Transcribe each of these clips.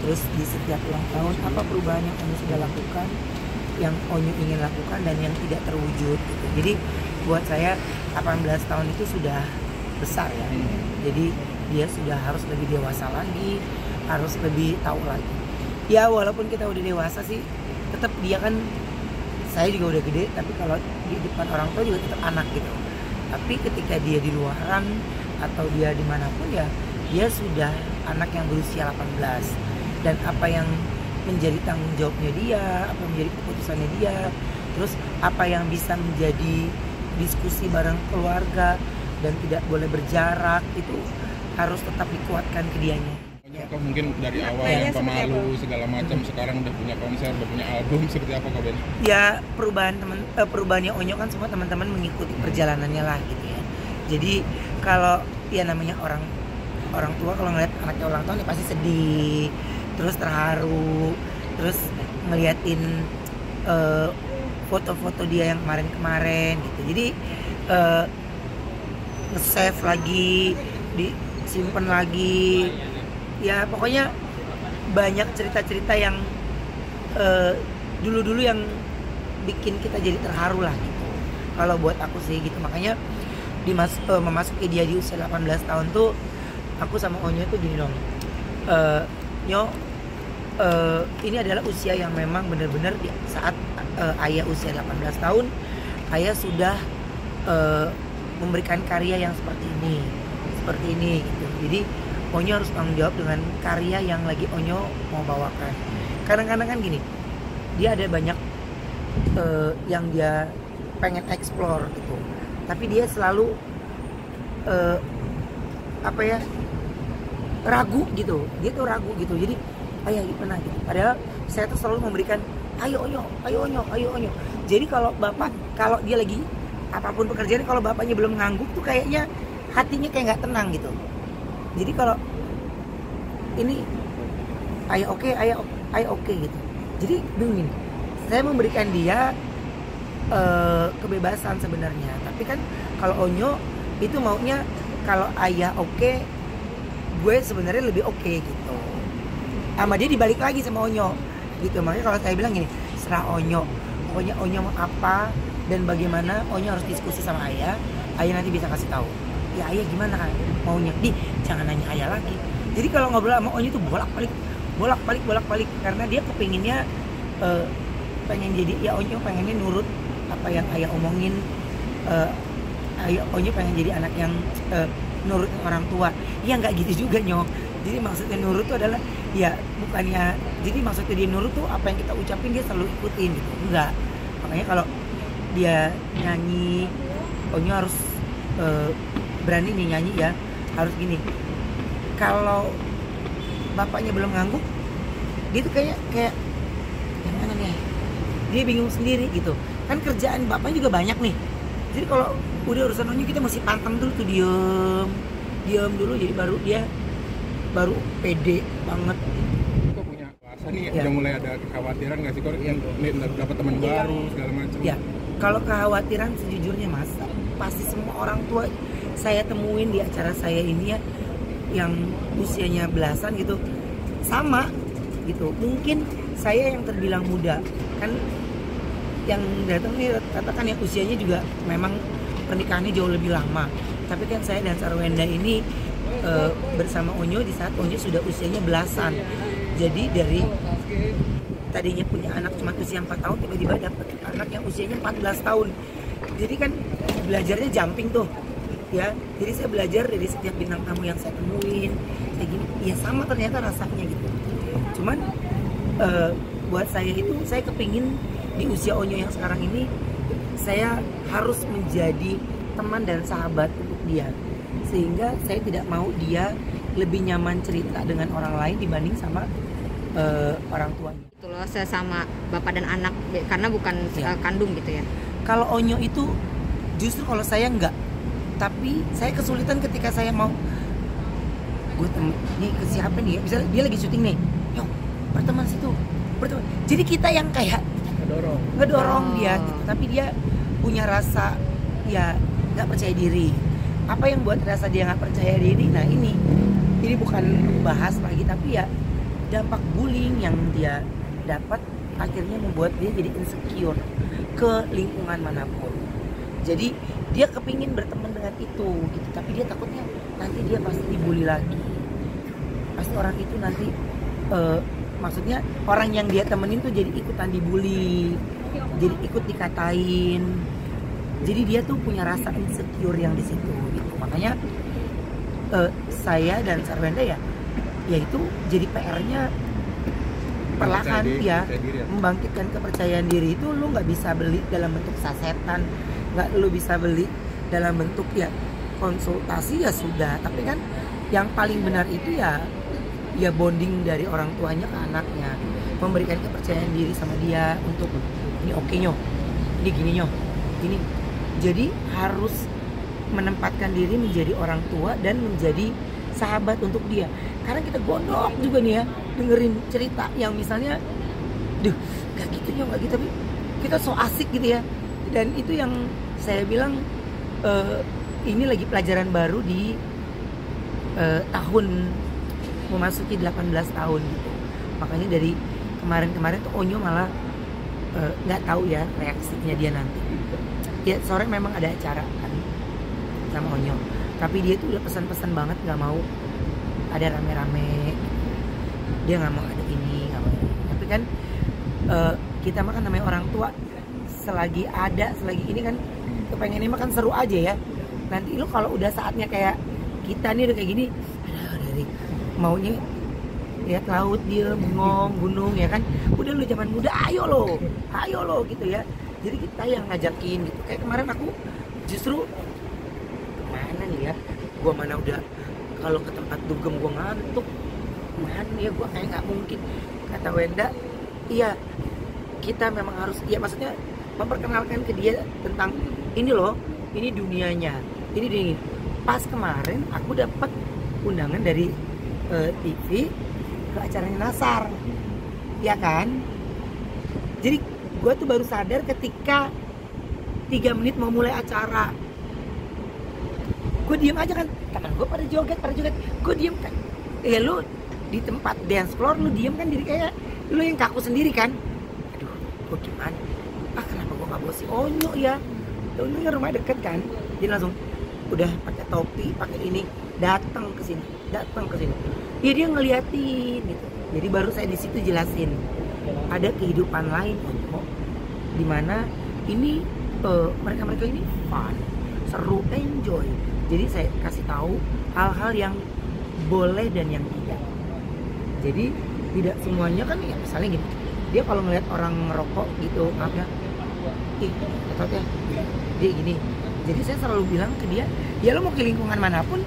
terus di setiap ulang tahun apa perubahan yang Onyo sudah lakukan, yang Onyo ingin lakukan dan yang tidak terwujud gitu. Jadi buat saya 18 tahun itu sudah besar ya. Jadi dia sudah harus lebih dewasa lagi, harus lebih tahu lagi. Ya walaupun kita udah dewasa sih, tetap dia kan, saya juga udah gede, tapi kalau di depan orang tua juga tetap anak gitu. Tapi ketika dia di luaran atau dia dimanapun ya, dia sudah anak yang berusia 18. Dan apa yang menjadi tanggung jawabnya dia, apa yang menjadi keputusannya dia, terus apa yang bisa menjadi diskusi bareng keluarga dan tidak boleh berjarak, itu harus tetap dikuatkan ke dianya. Kok mungkin dari awal yang pemalu segala macam, sekarang udah punya konser, udah punya album, seperti apa Kak Ben? Ya perubahannya Onyo kan semua teman-teman mengikuti perjalanannya lah gitu ya. Jadi kalau ya namanya orang tua kalau ngeliat anaknya ulang tahun ya pasti sedih, terus terharu, terus ngeliatin foto-foto dia yang kemarin-kemarin gitu. Jadi nge-save lagi, disimpan lagi. Ya pokoknya banyak cerita-cerita yang dulu-dulu yang bikin kita jadi terharu lah gitu. Kalau buat aku sih gitu. Makanya memasuki dia di usia 18 tahun tuh aku sama Onyo tuh gini dong. Nyo, ini adalah usia yang memang benar-benar di saat ayah usia 18 tahun, ayah sudah memberikan karya yang seperti ini gitu. Jadi Onyo harus tanggung jawab dengan karya yang lagi Onyo mau bawakan. Kadang-kadang kan gini, dia ada banyak yang dia pengen explore gitu, tapi dia selalu ragu gitu. Dia tuh ragu gitu. Jadi ayah gimana gitu. Padahal saya tuh selalu memberikan ayo Onyo. Jadi kalau dia lagi apapun pekerjaan, kalau bapaknya belum ngangguk tuh kayaknya hatinya kayak nggak tenang gitu. Jadi kalau ini ayah oke gitu. Jadi bingung. Saya memberikan dia kebebasan sebenarnya. Tapi kan kalau Onyo itu maunya kalau ayah oke, gue sebenarnya lebih oke gitu. Sama dia dibalik lagi sama Onyo gitu. Makanya kalau saya bilang gini, serah Onyo. Pokoknya Onyo mau apa dan bagaimana, Onyo harus diskusi sama ayah. Ayah nanti bisa kasih tahu. Ya ayah gimana kan maunya, jangan nanya ayah lagi. Jadi kalau ngobrol sama Onyo itu bolak balik karena dia kepinginnya pengen jadi, ya Onyo pengennya nurut apa yang ayah omongin. Onyo pengen jadi anak yang nurut orang tua. Ya nggak gitu juga Nyo. Jadi maksudnya nurut tuh adalah ya bukannya, jadi maksudnya dia nurut tuh apa yang kita ucapin dia selalu ikutin gitu. Enggak. Makanya kalau dia nyanyi, Onyo harus berani nih nyanyi ya, harus gini. Kalau bapaknya belum ngangguk, dia tuh kayak gimana nih? Dia bingung sendiri gitu. Kan kerjaan bapaknya juga banyak nih. Jadi kalau udah urusan Onyo kita mesti pantang dulu tuh, diam dulu, jadi baru pede banget. Kok punya alasan nih, udah mulai ada kekhawatiran nggak sih kok yang dapat teman baru segala macam? Ya, kalau kekhawatiran sejujurnya Mas, pasti semua orang tua saya temuin di acara saya ini ya, yang usianya belasan gitu, sama gitu. Mungkin saya yang terbilang muda kan, yang datang nih katakan yang usianya juga memang pernikahannya jauh lebih lama. Tapi kan saya dan Sarwenda ini bersama Onyo di saat Onyo sudah usianya belasan. Jadi dari tadinya punya anak cuma usia 4 tahun, tiba-tiba dapat anak yang usianya 14 tahun. Jadi kan belajarnya jumping tuh ya. Jadi saya belajar dari setiap bintang tamu yang saya temuin kayak gini, ya sama ternyata rasanya gitu. Cuman buat saya itu, saya kepingin di usia Onyo yang sekarang ini saya harus menjadi teman dan sahabat untuk dia, sehingga saya tidak mau dia lebih nyaman cerita dengan orang lain dibanding sama orang tuanya. Itu loh, sesama bapak dan anak, karena bukan kandung gitu ya. Kalau Onyo itu justru kalau saya enggak, tapi saya kesulitan ketika saya mau gue nih ke siapa nih ya, misalnya dia lagi syuting nih, yuk berteman situ, berteman. Jadi kita yang kayak ngedorong dia gitu. Tapi dia punya rasa ya nggak percaya diri. Apa yang buat rasa dia nggak percaya diri? Nah ini bukan bahas lagi, tapi ya dampak bullying yang dia dapat akhirnya membuat dia jadi insecure ke lingkungan manapun. Jadi dia kepingin berteman dengan itu gitu, tapi dia takutnya nanti dia pasti dibully lagi. Pasti orang itu nanti maksudnya orang yang dia temenin tuh jadi ikutan dibully, jadi ikut dikatain. Jadi dia tuh punya rasa insecure yang di situ gitu. Makanya saya dan Sarwenda ya itu jadi PR-nya perlahan ya, membangkitkan kepercayaan diri itu lu nggak bisa beli dalam bentuk sasetan, nggak lu bisa beli dalam bentuk ya konsultasi ya sudah, tapi kan yang paling benar itu ya bonding dari orang tuanya ke anaknya, memberikan kepercayaan diri sama dia untuk ini oke nyo, ini gini nyo, ini. Jadi harus menempatkan diri menjadi orang tua dan menjadi sahabat untuk dia. Karena kita gondok juga nih ya dengerin cerita yang misalnya gak gitu ya, gak gitu, tapi kita so asik gitu ya. Dan itu yang saya bilang ini lagi pelajaran baru di tahun memasuki 18 tahun gitu. Makanya dari kemarin-kemarin tuh Onyo malah gak tahu ya reaksinya dia nanti. Ya sore memang ada acara kan sama Onyo, tapi dia tuh udah pesan-pesan banget gak mau ada rame-rame, dia nggak mau ada ini, nggak mau ini. Tapi kan kita mah kan namanya orang tua, selagi ini kan kepengennya mah kan seru aja ya. Nanti lu kalau udah saatnya kayak kita nih udah kayak gini, dari maunya lihat laut dia bengong gunung ya kan, udah lu zaman muda ayo lo gitu ya. Jadi kita yang ngajakin gitu. Kayak kemarin aku justru kemana nih ya, gua mana udah kalau ke tempat dugem gue ngantuk, mana ya gue kayak nggak mungkin. Kata Wenda, iya kita memang harus, ya maksudnya memperkenalkan ke dia tentang ini loh, ini dunianya, ini. Pas kemarin aku dapat undangan dari TV ke acaranya Nasar, ya kan? Jadi gue tuh baru sadar ketika 3 menit mau mulai acara. Gue diem aja kan, tangan gue pada joget, gue diem kan. Ya lu di tempat dance floor lu diem kan, diri kayak lu yang kaku sendiri kan. Aduh, gue gimana? Kenapa gue gak bawa si Onyo ya? Onyo kan rumah deket kan, jadi langsung udah pakai topi, pakai ini, datang ke sini. Ya dia ngeliatin gitu. Jadi baru saya di situ jelasin ada kehidupan lain Onyo, dimana ini mereka ini fun, seru, enjoy. Jadi saya kasih tahu hal-hal yang boleh dan yang tidak. Jadi tidak semuanya kan ya, misalnya gini, dia kalau ngeliat orang ngerokok gitu, maaf ya, ya dia gini. Jadi saya selalu bilang ke dia, ya lo mau ke lingkungan manapun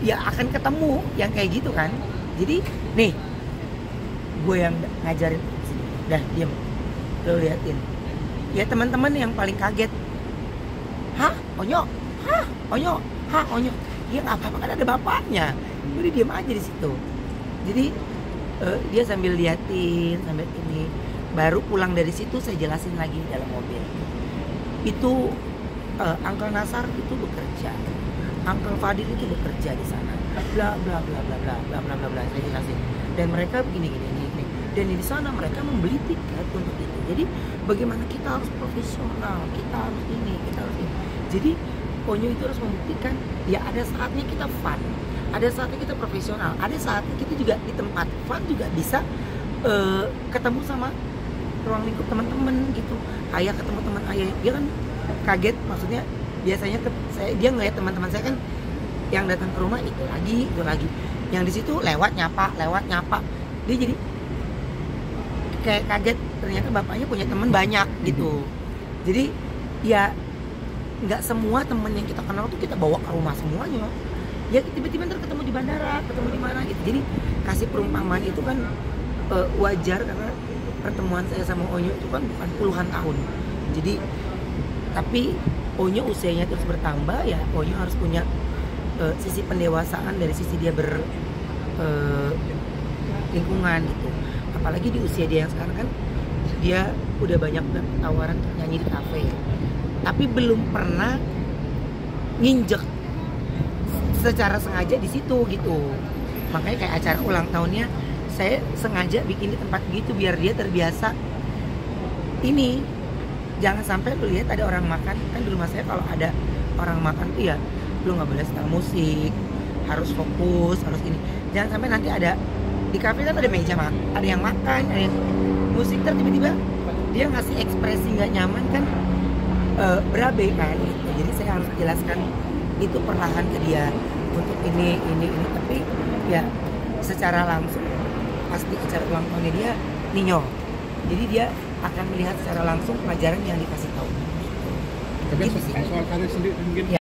ya akan ketemu yang kayak gitu kan. Jadi nih gue yang ngajarin, dah diem, lo liatin. Ya teman-teman yang paling kaget, Onyo, Onyo, iya nggak apa-apa kan ada bapaknya. Udah diem aja di situ. Jadi dia sambil liatin, sambil ini. Baru pulang dari situ saya jelasin lagi di dalam mobil. Itu Uncle Nasar itu bekerja, Uncle Fadil itu bekerja di sana. Bla bla bla bla bla bla bla bla bla, saya jelasin. Dan mereka begini. Dan di sana mereka membeli tiket untuk itu. Jadi bagaimana kita harus profesional, kita harus ini. Jadi Onyo itu harus membuktikan ya ada saatnya kita fun, ada saatnya kita profesional, ada saatnya kita juga di tempat fun juga bisa ketemu sama ruang lingkup teman-teman gitu. Ayah ketemu teman ayah, dia kan kaget, maksudnya biasanya dia ngeliat teman-teman saya kan yang datang ke rumah itu lagi, yang di situ lewat nyapa, dia jadi kayak kaget ternyata bapaknya punya teman banyak gitu. Jadi ya nggak semua temen yang kita kenal tuh kita bawa ke rumah semuanya. Ya tiba-tiba ntar ketemu di bandara, ketemu di mana gitu. Jadi kasih perumpamaan itu kan wajar karena pertemuan saya sama Onyo itu kan bukan puluhan tahun. Jadi tapi Onyo usianya terus bertambah ya, Onyo harus punya sisi pendewasaan dari sisi dia lingkungan gitu. Apalagi di usia dia yang sekarang kan dia udah banyak tawaran untuk nyanyi di kafe. Tapi belum pernah nginjek secara sengaja di situ gitu. Makanya kayak acara ulang tahunnya saya sengaja bikin di tempat gitu biar dia terbiasa. Ini jangan sampai lu lihat ada orang makan, kan di rumah saya kalau ada orang makan tuh ya lu nggak boleh setel musik, harus fokus, harus ini. Jangan sampai nanti ada di kafe kan ada meja ada yang makan, ada yang musik, tiba-tiba dia ngasih ekspresi nggak nyaman kan, berabe kan gitu. Jadi saya harus jelaskan itu perlahan ke dia untuk ini, tapi ya secara langsung pasti acara ulang tahunnya dia Nino, jadi dia akan melihat secara langsung pelajaran yang dikasih tahu. Tapi soal karir sendiri mungkin